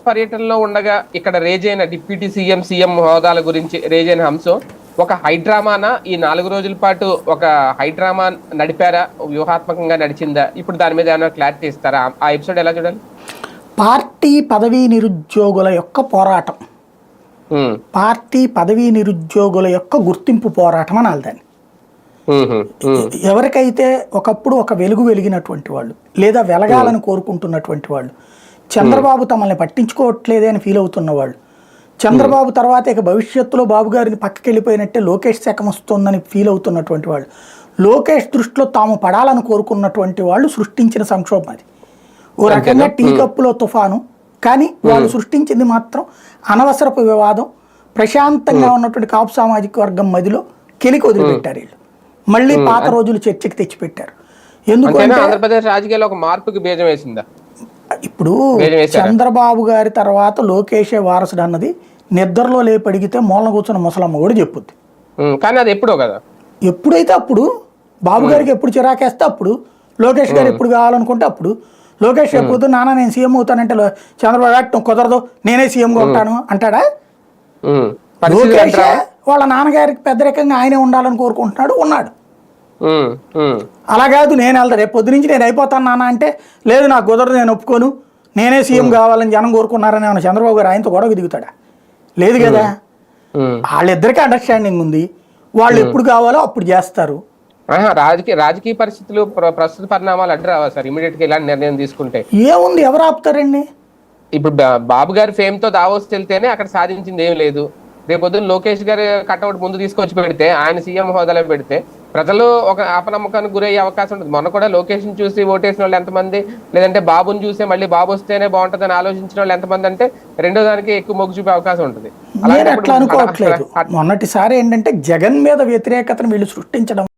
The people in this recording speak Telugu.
పర్యటనలో ఉండగా ఇక్కడ రేజైన డిప్యూటీ సీఎం హోదాల గురించి రేజైన అంశం ఒక హైడ్రామానా? ఈ 4 రోజుల పాటు ఒక హైడ్రామా నడిపారా? వ్యూహాత్మకంగా నడిచిందా? ఇప్పుడు దాని మీద ఏమైనా క్లారిటీ ఇస్తారా? ఆ ఎపిసోడ్ ఎలా చూడాలి? పార్టీ పదవీ నిరుద్యోగుల యొక్క పోరాటం, పార్టీ పదవీ నిరుద్యోగుల యొక్క గుర్తింపు పోరాటం అనాలి దాన్ని. ఎవరికైతే ఒకప్పుడు ఒక వెలుగు వెలిగినటువంటి వాళ్ళు లేదా వెలగాలని కోరుకుంటున్నటువంటి వాళ్ళు, చంద్రబాబు తమల్ని పట్టించుకోవట్లేదే అని ఫీల్ అవుతున్న వాళ్ళు, చంద్రబాబు తర్వాత ఇక భవిష్యత్తులో బాబు గారిని పక్కకి వెళ్ళిపోయినట్టే లోకేష్ శాఖం వస్తుందని ఫీల్ అవుతున్నటువంటి వాళ్ళు, లోకేష్ దృష్టిలో తాము పడాలని కోరుకున్నటువంటి వాళ్ళు సృష్టించిన సంక్షోభం అది. ఓ రకంగా టీ కప్పులో తుఫాను, కానీ వాళ్ళు సృష్టించింది మాత్రం అనవసరపు వివాదం. ప్రశాంతంగా ఉన్నటువంటి కాపు సామాజిక వర్గం మధ్యలో కెలికి వదిలిపెట్టారు వీళ్ళు. మళ్ళీ పాత రోజులు చర్చకి తెచ్చిపెట్టారు. ఎందుకంటే ఆంధ్రప్రదేశ్ రాజకీయాల్లో ఒక మార్పుకి బీజం వేసిందా? ఇప్పుడు చంద్రబాబు గారి తర్వాత లోకేషే వారసుడు అన్నది నిద్రలో లేపడిగితే మూలన కూర్చున్న ముసలమ్మ కూడా చెప్పుద్ది. కానీ అది ఎప్పుడో కదా, ఎప్పుడైతే అప్పుడు బాబు గారికి ఎప్పుడు చిరాకేస్తే అప్పుడు, లోకేష్ గారు ఎప్పుడు కావాలనుకుంటే అప్పుడు. లోకేష్ ఎప్పుడు నాన్న నేను సీఎం అవుతానంటే చంద్రబాబు కుదరదు నేనే సీఎంగా ఉంటాను అంటాడా? లోకేష్ వాళ్ళ నాన్నగారికి పెద్దరికంగా ఆయనే ఉండాలని కోరుకుంటున్నాడు, ఉన్నాడు. అలా కాదు నేను వెళ్తా రేపు పొద్దు నుంచి నేను అయిపోతాను నాన్న అంటే, లేదు నాకు కుదరదు నేను ఒప్పుకోను నేనే సీఎం కావాలని జనం కోరుకున్నారని ఏమన్నా చంద్రబాబు గారు ఆయనతో గొడవ దిగుతాడా? లేదు కదా. వాళ్ళిద్దరికీ అండర్స్టాండింగ్ ఉంది, వాళ్ళు ఎప్పుడు కావాలో అప్పుడు చేస్తారు. రాజకీయ పరిస్థితులు ప్రస్తుత పరిణామాలు అడ్డు రావా సార్ ఇమీడియట్ గా ఇలాంటి నిర్ణయం తీసుకుంటే? ఏముంది, ఎవరు ఆపుతారండి? ఇప్పుడు బాబు గారి ఫేమ్ తో దావోస్ వెళ్తేనే అక్కడ సాధించింది ఏం లేదు. రేపొద్దున లోకేష్ గారి కట్అవుట్ ముందు తీసుకొచ్చి పెడితే, ఆయన సీఎం హోదాలో పెడితే ప్రజలు ఒక అపనమ్మకానికి గురయ్యే అవకాశం ఉంటుంది. మొన్న కూడా లోకేష్ ని చూసి ఓటేసిన వాళ్ళు ఎంతమంది, లేదంటే బాబుని చూసి మళ్ళీ బాబు వస్తేనే బాగుంటుందని ఆలోచించిన వాళ్ళు ఎంతమంది అంటే రెండో దానికి ఎక్కువ మొగ్గు చూపే అవకాశం ఉంటుంది. అట్లా అనుకోవట్లేదు. మొన్నటిసారి ఏంటంటే జగన్ మీద వ్యతిరేకతను వీళ్ళు సృష్టించడం